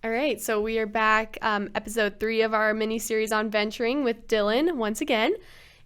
All right, so we are back, episode 3 of our mini-series on venturing with Dylan once again.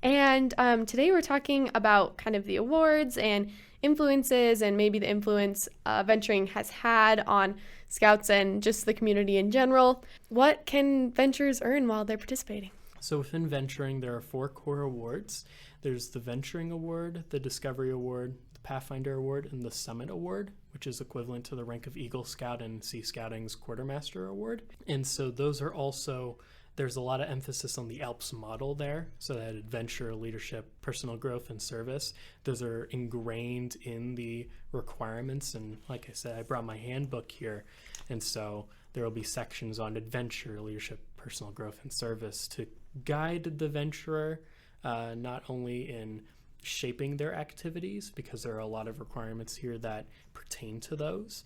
And today we're talking about kind of the awards and influences and maybe the influence venturing has had on Scouts and just the community in general. What can venturers earn while they're participating? So within venturing, there are 4 core awards. There's the Venturing Award, the Discovery Award, the Pathfinder Award, and the Summit Award, which is equivalent to the rank of Eagle Scout and Sea Scouting's Quartermaster Award. And so those are also, there's a lot of emphasis on the ALPS model there. So that adventure, leadership, personal growth, and service, those are ingrained in the requirements. And like I said, I brought my handbook here. And so there will be sections on adventure, leadership, personal growth, and service to guide the venturer, not only in shaping their activities, because there are a lot of requirements here that pertain to those,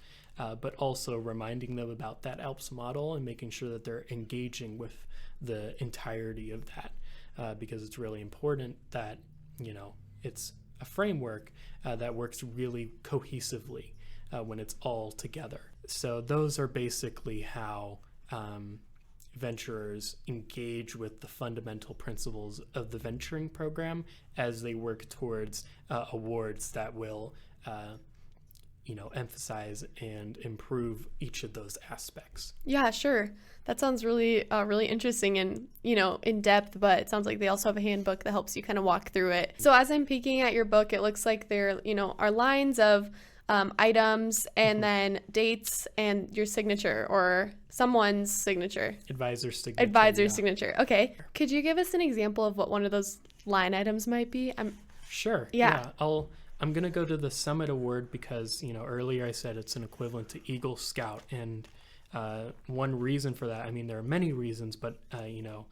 but also reminding them about that ALPS model and making sure that they're engaging with the entirety of that, because it's really important that, it's a framework that works really cohesively when it's all together. So those are basically how venturers engage with the fundamental principles of the venturing program as they work towards awards that will emphasize and improve each of those aspects. Yeah, sure. That sounds really really interesting and in depth, but it sounds like they also have a handbook that helps you kind of walk through it. So as I'm peeking at your book, it looks like there are lines of items and then dates and your signature or someone's signature. Advisor's signature. Signature. Okay. Could you give us an example of what one of those line items might be? Sure. Yeah. I'm going to go to the Summit Award because, earlier I said it's an equivalent to Eagle Scout. And one reason for that, there are many reasons, but, to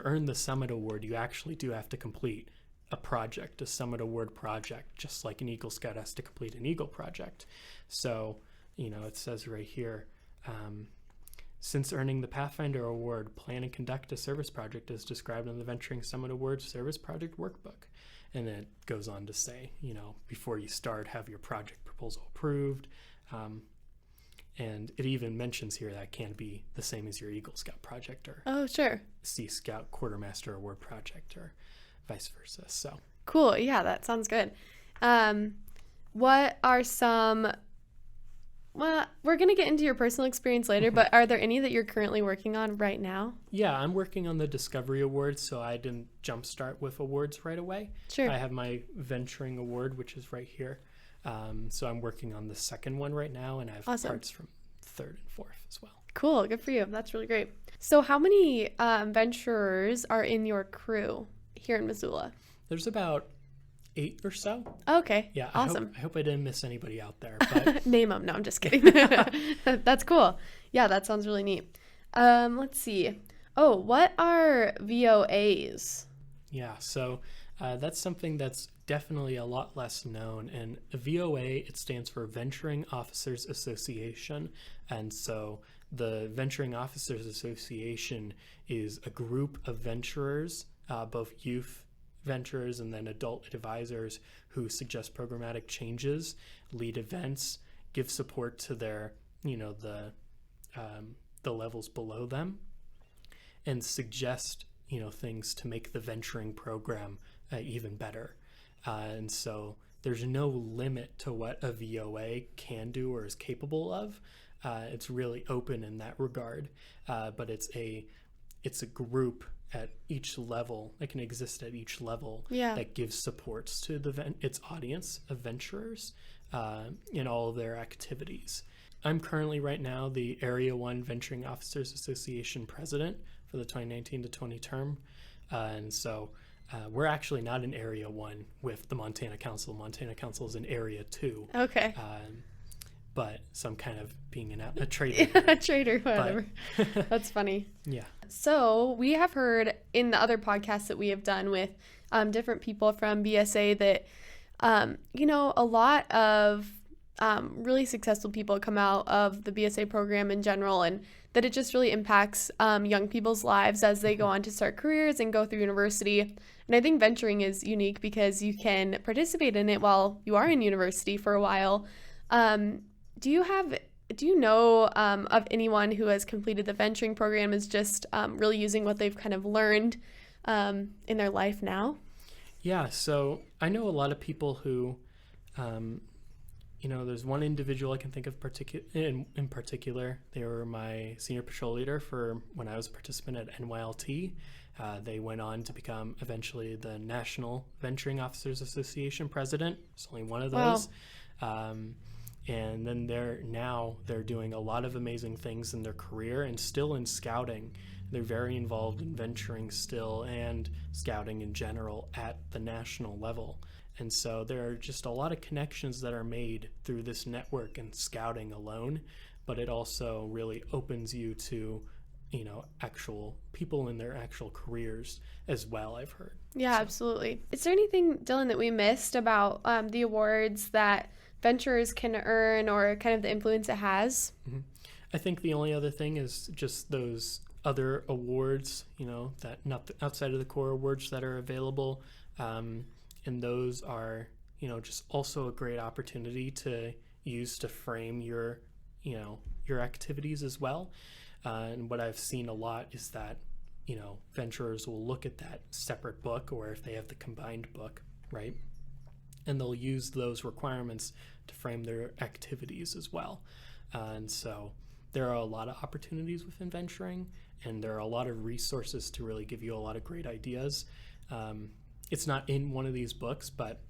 earn the Summit Award, you actually do have to complete a project, a Summit Award project, just like an Eagle Scout has to complete an Eagle project. So, it says right here, since earning the Pathfinder Award, plan and conduct a service project as described in the Venturing Summit Award Service Project Workbook. And then it goes on to say, before you start, have your project proposal approved. And it even mentions here that it can be the same as your Eagle Scout project or Sea Scout Quartermaster Award project or vice versa. So cool. Yeah, that sounds good. What are some, well, we're going to get into your personal experience later, but are there any that you're currently working on right now? Yeah, I'm working on the Discovery Awards, so I didn't jumpstart with awards right away. Sure. I have my Venturing Award, which is right here. So I'm working on the second one right now, and I have parts from third and fourth as well. Cool. Good for you. That's really great. So how many venturers are in your crew here in Missoula? There's about 8 or so. Okay. Yeah. Awesome. I hope I didn't miss anybody out there. But Name them. No, I'm just kidding. That's cool. Yeah, that sounds really neat. Let's see. Oh, what are VOAs? Yeah. So that's something that's definitely a lot less known. And a VOA, it stands for Venturing Officers Association. And so the Venturing Officers Association is a group of venturers, both youth venturers and then adult advisors who suggest programmatic changes, lead events, give support to their, the levels below them, and suggest, things to make the venturing program even better. And so there's no limit to what a VOA can do or is capable of. It's really open in that regard, but it's a group at each level that can exist at each level that gives supports to its audience of venturers in all of their activities. I'm currently right now the Area 1 Venturing Officers Association president for the 2019 to 20 term. And so we're actually not in Area 1 with the Montana Council. Montana Council is in Area 2. Okay. But some kind of being a traitor. A traitor, whatever. That's funny. Yeah. So we have heard in the other podcasts that we have done with different people from BSA that, a lot of really successful people come out of the BSA program in general, and that it just really impacts young people's lives as they go on to start careers and go through university. And I think venturing is unique because you can participate in it while you are in university for a while. Do do you know of anyone who has completed the venturing program is just really using what they've kind of learned in their life now? Yeah, so I know a lot of people who, there's one individual I can think of in particular. They were my senior patrol leader for when I was a participant at NYLT. They went on to become eventually the National Venturing Officers Association president. There's only one of those. Wow. And then they're doing a lot of amazing things in their career and still in scouting. They're very involved in venturing still and scouting in general at the national level. And so there are just a lot of connections that are made through this network and scouting alone, but it also really opens you to, actual people in their actual careers as well, I've heard. Yeah, absolutely. Is there anything, Dylan, that we missed about the awards that venturers can earn or kind of the influence it has? Mm-hmm. I think the only other thing is just those other awards, that not outside of the core awards that are available. And those are, just also a great opportunity to use to frame your activities as well. And what I've seen a lot is that, venturers will look at that separate book, or if they have the combined book, right? And they'll use those requirements to frame their activities as well. And so there are a lot of opportunities within venturing, and there are a lot of resources to really give you a lot of great ideas. It's not in one of these books, but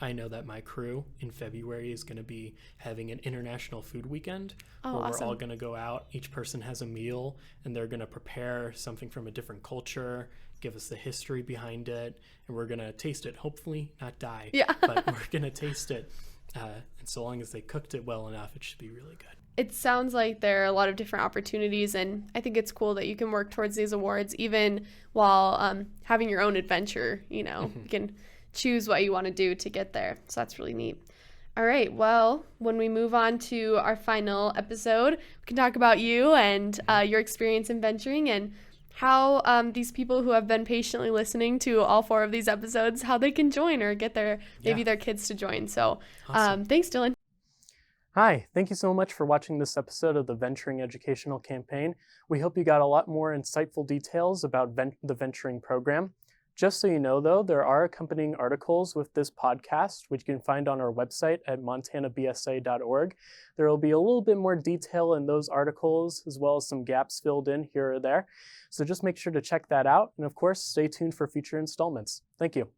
I know that my crew in February is going to be having an international food weekend where awesome. We're all going to go out. Each person has a meal, and they're going to prepare something from a different culture, give us the history behind it, and we're going to taste it. Hopefully not die, but we're going to taste it. And so long as they cooked it well enough, it should be really good. It sounds like there are a lot of different opportunities, and I think it's cool that you can work towards these awards even while having your own adventure. You can choose what you want to do to get there. So that's really neat. All right, well, when we move on to our final episode, we can talk about you and your experience in venturing and how these people who have been patiently listening to all 4 of these episodes, how they can join or get their kids to join. So Awesome. Thanks, Dylan. Hi, thank you so much for watching this episode of the Venturing Educational Campaign. We hope you got a lot more insightful details about the venturing program. Just so you know, though, there are accompanying articles with this podcast, which you can find on our website at montanabsa.org. There will be a little bit more detail in those articles, as well as some gaps filled in here or there. So just make sure to check that out. And of course, stay tuned for future installments. Thank you.